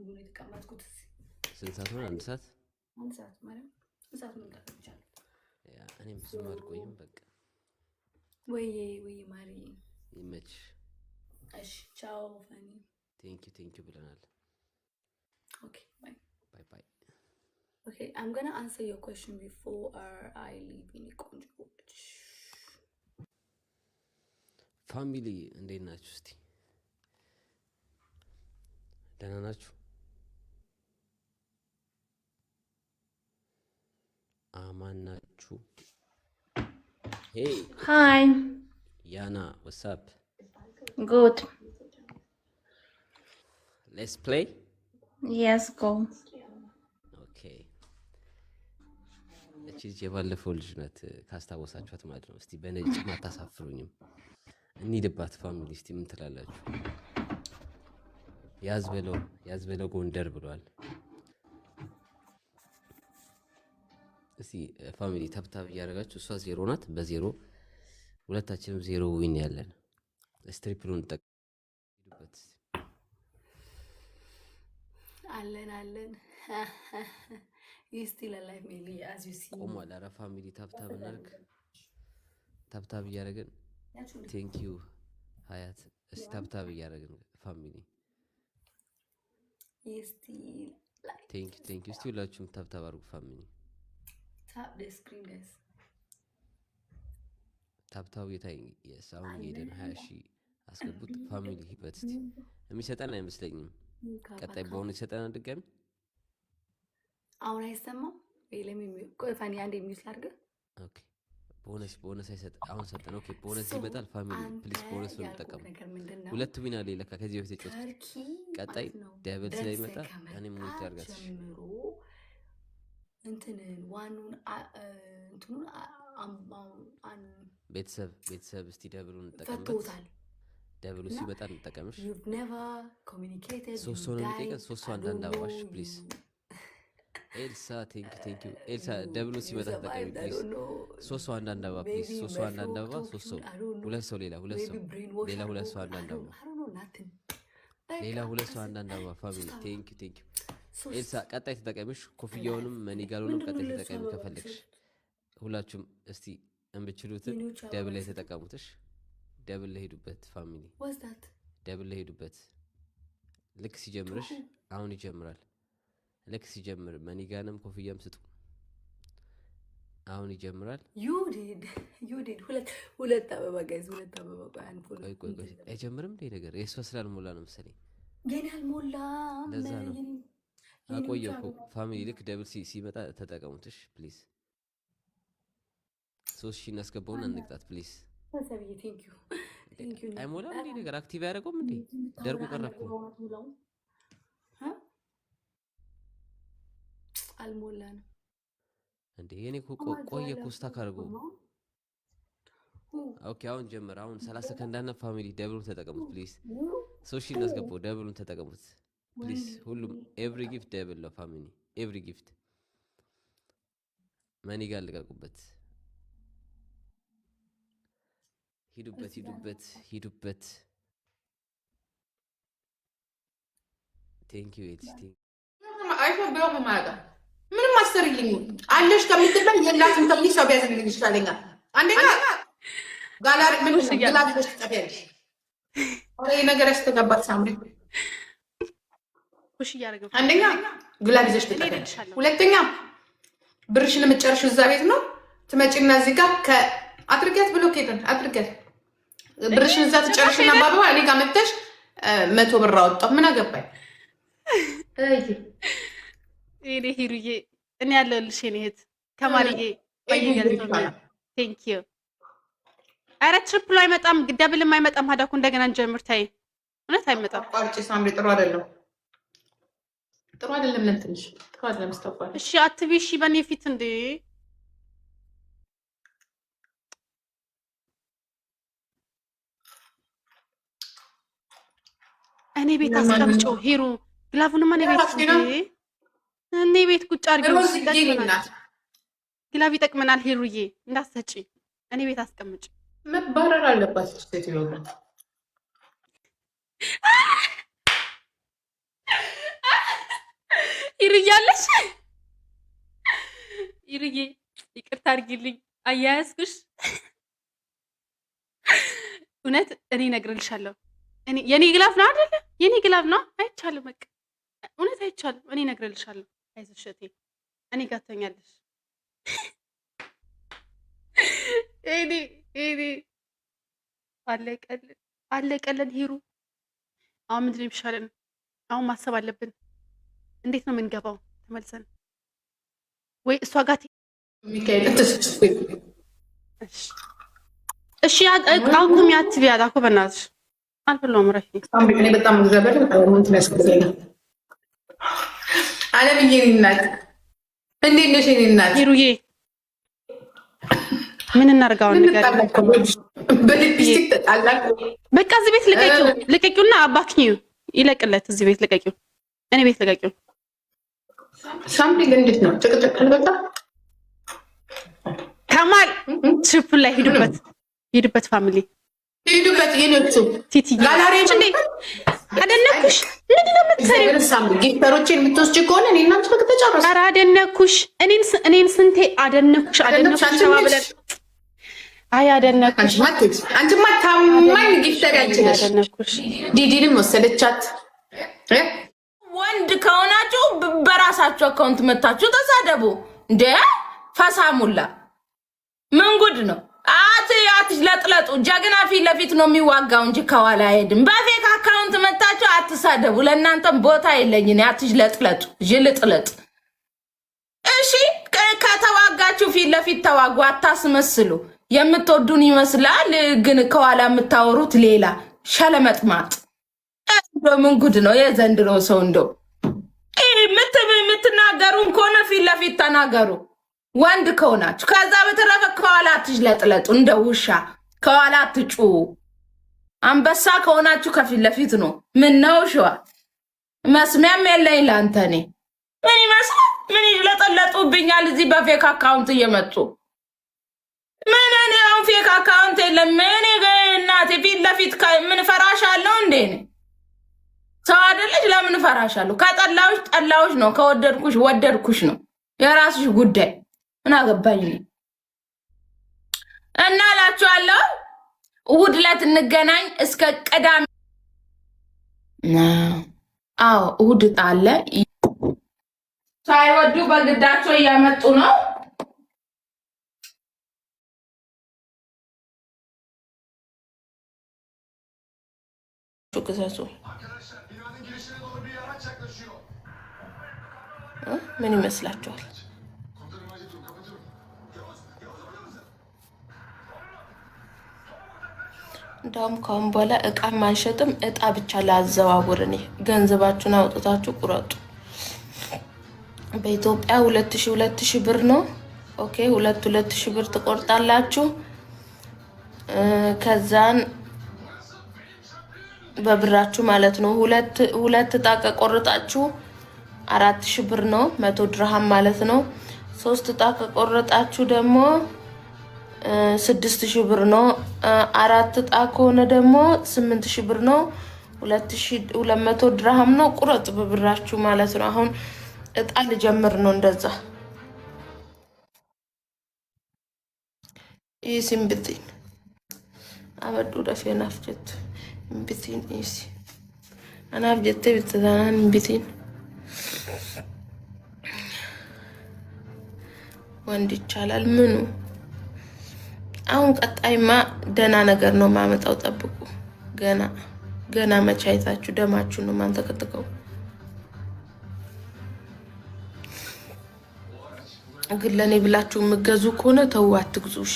ነው የተቀመጥኩት ስንት ሰዓት ሆነ? አንድ ሰዓት ማለት ሰዓት መምጣት ይቻላል። ያ እኔም ብዙም አልቆይም። በቃ ወይ ማሪ ይመች። እሺ ቻው ፈኒ ቴንክ ዩ ብለናል። Okay, bye. Bye. Okay, I'm gonna answer your question before I leave in Konjo. ፋሚሊ እንዴት ናችሁ? እስቲ ደህና ናችሁ? አማን ናችሁ? Hey. Hi. Yana, what's up? Good. Let's play? Yes, go. Okay. እቺ የባለፈው ልጅ ናት ካስታወሳችኋት ማለት ነው። እስቲ በነጭ ማታሳፍሩኝም። እንሂድባት ፋሚሊ። እስቲ ምን ትላላችሁ? ያዝ በለው ጎንደር ብሏል። እስቲ ፋሚሊ ታብታብ እያደረጋችሁ እሷ 0 ናት። በ0 ሁለታችንም 0 ዊን ያለን ስትሪፕሉን ተቀበሉበት። አለን you still alive maybe as you see ቆሟል። ኧረ ፋሚሊ ታብታብ እናድርግ። ታብታብ እያደረግን ቴንክ ዩ ሀያት። እስቲ ታብታብ እያደረግን ፋሚሊ ቴንክ ዩ። እስቲ ሁላችሁም ታብታብ አድርጉ ፋሚሊ። tap the screen guys. ታብታብ የታይ የሳውን ሄደን 20 ሺህ አስገቡት ፋሚሊ። ሂበት እስቲ የሚሰጠን አይመስለኝም። ቀጣይ በሆነ ይሰጠናል ድጋሚ። አሁን አይሰማም ወይ? ቆይ ፋኒ አንዴ ሚውት ላድርግ። ኦኬ ቦነስ አይሰጥ። አሁን ሰጠን። ኦኬ ቦነስ ይመጣል ፋሚሊ ፕሊዝ ቦነስ ነው ተጠቀሙ። ሁለት ዊና ለካ ከዚህ በፊት የጮትኩት ቀጣይ ደብል ስለሚመጣ እኔም ሙልት ያርጋት እንትን ዋኑን እንትኑን ቤተሰብ እስቲ ደብሉን እንጠቀምበት። ደብሉ ሲመጣ እንጠቀምሽ። ሶስት ሰው ነው የሚጠይቀን። ሶስት ሰው አንዳንድ አበባሽ ፕሊዝ። ኤልሳ ቴንክ ዩ ኤልሳ። ደብሉ ሲመጣ ተጠቀሚ ፕሊዝ። ሶስት ሰው አንዳንድ አበባ ፕሊዝ። ሶስት ሰው አንዳንድ አበባ። ሶስት ሰው ሁለት ሰው ሌላ ሁለት ሰው አንዳንድ አበባ ሌላ ሁለት ሰው አንዳንድ አበባ ፋሚሊ ቴንክ ዩ ኤልሳ። ቀጣይ ተጠቀሚሽ። ኮፍያውንም መኒጋሉንም ቀጣይ ተጠቀሚ ከፈለግሽ። ሁላችሁም እስቲ እንብችሉትን ደብል ላይ ተጠቀሙትሽ። ደብል ላይ ሄዱበት ፋሚሊ። ደብል ላይ ሄዱበት። ልክ ሲጀምርሽ አሁን ይጀምራል። ልክ ሲጀምር መኒጋንም ኮፍያም ስጡ። አሁን ይጀምራል። you did ሁለት አበባ ጋይዝ፣ ሁለት አበባ ቆይ አይጀምርም እንዴ ነገር? የሷ ስላልሞላ ነው መሰለኝ። ገና አልሞላም። ለዛ ነው አቆየው ፋሚሊ። ልክ ደብል ሲመጣ ተጠቀሙትሽ ፕሊዝ። 3000 እናስገባውና እንቅጣት ፕሊዝ። ሰብዬ ቴንክ ዩ አይሞላም እንዴ ነገር? አክቲቭ ያደረገውም እንዴ? ደርቆ ቀረኩ አልሞላንም እንዴ? የኔ ቆየ ኮስታ ካርጎ። ኦኬ አሁን ጀመረ። አሁን 30 ሰከንድ እና ፋሚሊ ደብሉን ተጠቀሙት ፕሊዝ። 3000 እናስገባው። ደብሉን ተጠቀሙት ፕሊዝ። ሁሉም ኤቭሪ ጊፍት ደብል ነው ፋሚሊ። ኤቭሪ ጊፍት ማኒ ጋር ልቀቁበት። ሂዱበት። ቴንክ ዩ ኤቲቲ አይፈበው ማለት ምንም አሰርልኝ አለሽ ከምትባል የላትም ተብለሽ ሰው ቢያዝልኝ ይችላልኛ። አንደኛ ጋላሪ ምን ግላፍ ተጠፈሽ አሬ ነገር ያስተጋባት ሳምሪ ኩሽ ያረጋው። አንደኛ ግላፍ ይዘሽ ተጠፈሽ፣ ሁለተኛ ብርሽን ለመጨረሽ እዛ ቤት ነው ትመጪና እዚህ ጋር ከአድርገት ብሎኬትን አድርገት ብርሽን እዛ ትጨርሽና ባባው እኔ ጋር መጥተሽ 100 ብር አወጣው። ምን አገባኝ? እኔ ሂሩዬ እኔ ያለልሽ እኔ እህት ከማርዬ ባይገልጽልኝ ቴንክ ዩ። አረ ትሪፕል አይመጣም ደብልም አይመጣም። ሀዳኩ እንደገና እንጀምር። ታይ እውነት አይመጣም። ቋርጭ ሳምሪ ጥሩ አይደለም ለምትንሽ ጥሩ አይደለም ስተፋል። እሺ አትቢሽ በኔ ፊት እንዴ እኔ ቤት አስቀምጪው ሂሩ ግላቡንማ እኔ ቤት እንዴ እኔ ቤት ቁጭ አድርገው ግላብ ይጠቅመናል። ሂሩዬ እንዳትሰጪ እኔ ቤት አስቀምጪ። መባረር አለባት ሴትዮ ነው። ይርያለሽ ይርዬ ይቅርታ አድርጊልኝ አያያዝኩሽ። እውነት እኔ እነግርልሻለሁ። የኔ ግላፍ ነው አይደለ? የኔ ግላፍ ነው። አይቻልም፣ በቃ እውነት አይቻልም። እኔ እነግርልሻለሁ። አይዞሽ እቴ፣ እኔ ጋር ትተኛለሽ። እኔ አለቀልን ሂሩ። አሁን ምንድን ነው የሚሻለን? አሁን ማሰብ አለብን። እንዴት ነው የምንገባው? ተመልሰን ወይ እሷ ጋር እሺ አቁም ያትቢያት አኮ በእናትሽ አልፈለውም። ረፊ እኔ በጣም እግዚአብሔር እንትን ያስፈልገኛል። አለምዬ እኔ እናት እንዴት ነሽ? እኔ እናት ሂሩዬ ምን እናርጋውን ነገር በሊፕስቲክ ተጣላን። በቃ እዚህ ቤት ልቀቂውና አባክኝ ይለቅለት። እዚህ ቤት ልቀቂው፣ እኔ ቤት ልቀቂው። ሳምፕሊንግ እንዴት ነው? ጭቅጭቅ በቃ ከማል ትሪፕል ላይ ሂዱበት፣ ፋሚሊ ሂዱበት። የኔዎቹ ቲቲ ጋላሪዎች እንዴ አደነኩሽ። ምንድን ነው የምትሰሪው? ሳምፕሊንግ ጊፍተሮችን የምትወስጂ ከሆነ እኔ እናንተ በቃ ተጨረሰ። ኧረ አደነኩሽ። እኔን ስንቴ አደነኩሽ ተባብለን። አይ አደነኩሽ። አንቺማ ታማኝ ጊፍተር ያንችለሽ። አደነኩሽ። ዲዲንም ወሰደቻት። ወንድ ከሆናችሁ በራሳችሁ አካውንት መታችሁ ተሳደቡ እንዴ! ፈሳሙላ ምን ጉድ ነው? አትለጥለጡ። ጀግና ፊት ለፊት ነው የሚዋጋው እንጂ ከኋላ አይሄድም። በፌክ አካውንት መታችሁ አትሳደቡ። ለእናንተም ቦታ የለኝ። አትለጥለጡ፣ ጅልጥለጥ። እሺ ከተዋጋችሁ ፊት ለፊት ተዋጉ፣ አታስመስሉ። የምትወዱን ይመስላል ግን ከኋላ የምታወሩት ሌላ ሸለመጥማጥ። ምን ጉድ ነው የዘንድሮ ሰው? እንደው የምትናገሩን ከሆነ ፊት ለፊት ተናገሩ፣ ወንድ ከሆናችሁ። ከዛ በተረፈ ከኋላ አትጅለጥለጡ፣ እንደ ውሻ ከኋላ አትጩ። አንበሳ ከሆናችሁ ከፊት ለፊት ነው። ምን ነው ሸዋ መስሚያም የለኝ ላንተ። እኔ ምን ይመስላል? ምን ይለጠለጡብኛል እዚህ በፌክ አካውንት እየመጡ ምን? እኔ አሁን ፌክ አካውንት የለም። እኔ እናቴ ፊት ለፊት ምን ፈራሻለሁ እንዴ? ሰው አይደለች? ለምን ፈራሻለሁ? ከጠላዎች ጠላዎች ነው፣ ከወደድኩሽ ወደድኩሽ ነው። የራስሽ ጉዳይ። ምን አገባኝ እና እላችኋለሁ። እሑድ ዕለት እንገናኝ። እስከ ቅዳሜ አዎ እሑድ አለ። ሳይወዱ በግዳቸው እያመጡ ነው። ምን ይመስላችኋል? እንዳውም ካሁን በኋላ እቃ ማንሸጥም፣ እጣ ብቻ ላዘዋውር። እኔ ገንዘባችሁን አውጥታችሁ ቁረጡ። በኢትዮጵያ 2000 ብር ነው። ኦኬ 2000 ብር ትቆርጣላችሁ። ከዛን በብራችሁ ማለት ነው። ሁለት እጣ ከቆረጣችሁ 4000 ብር ነው፣ 100 ድርሃም ማለት ነው። 3 እጣ ከቆረጣችሁ ደግሞ 6000 ብር ነው። 4 እጣ ከሆነ ደግሞ 8000 ብር ነው። 2200 ድርሃም ነው። ቁረጥ በብራችሁ ማለት ነው። አሁን እጣ ልጀምር ነው። እንደዛ ይስምብቲን አበዱ ደፈና ፍጀት እምብቲን ይስ አና ፍጀት ብትዛናን እምብቲን ወንድ ይቻላል ምኑ። አሁን ቀጣይማ ደና ነገር ነው ማመጣው። ጠብቁ። ገና መቼ አይታችሁ ደማችሁ ነው ማንተከተከው። ግን ለኔ ብላችሁ የምትገዙ ከሆነ ተው አትግዙ። እሺ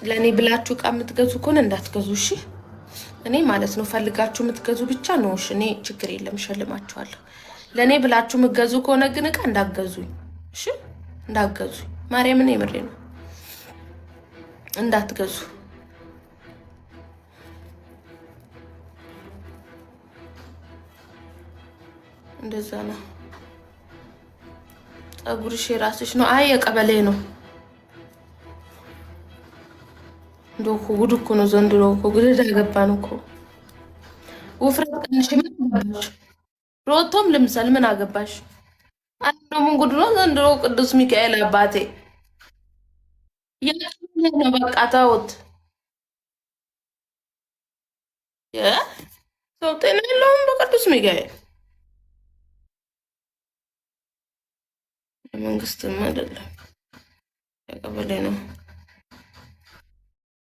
ለኔ ብላችሁ እቃ የምትገዙ ከሆነ እንዳትገዙ። እሺ እኔ ማለት ነው ፈልጋችሁ የምትገዙ ብቻ ነው። እሺ እኔ ችግር የለም እሸልማችኋለሁ። ለኔ ብላችሁ የምትገዙ ከሆነ ግን እቃ እንዳትገዙኝ። እሺ እንዳትገዙኝ። ማርያምን የምሬ ነው። እንዳትገዙ። እንደዛ ነው። ፀጉርሽ የራስሽ ነው። አይ የቀበሌ ነው። እንደው ጉድ እኮ ነው ዘንድሮ እኮ ግድ ያገባን እኮ ውፍረት ቀንሽ ምን ሮቶም ልምሰል ምን አገባሽ? አንዱ ምን ጉድ ነው ዘንድሮ ቅዱስ ሚካኤል አባቴ ነው በቃ ተውት። ሰው ጤና የለውም በቅዱስ ሚካኤል መንግስትም አይደለም የቀበሌ ነው።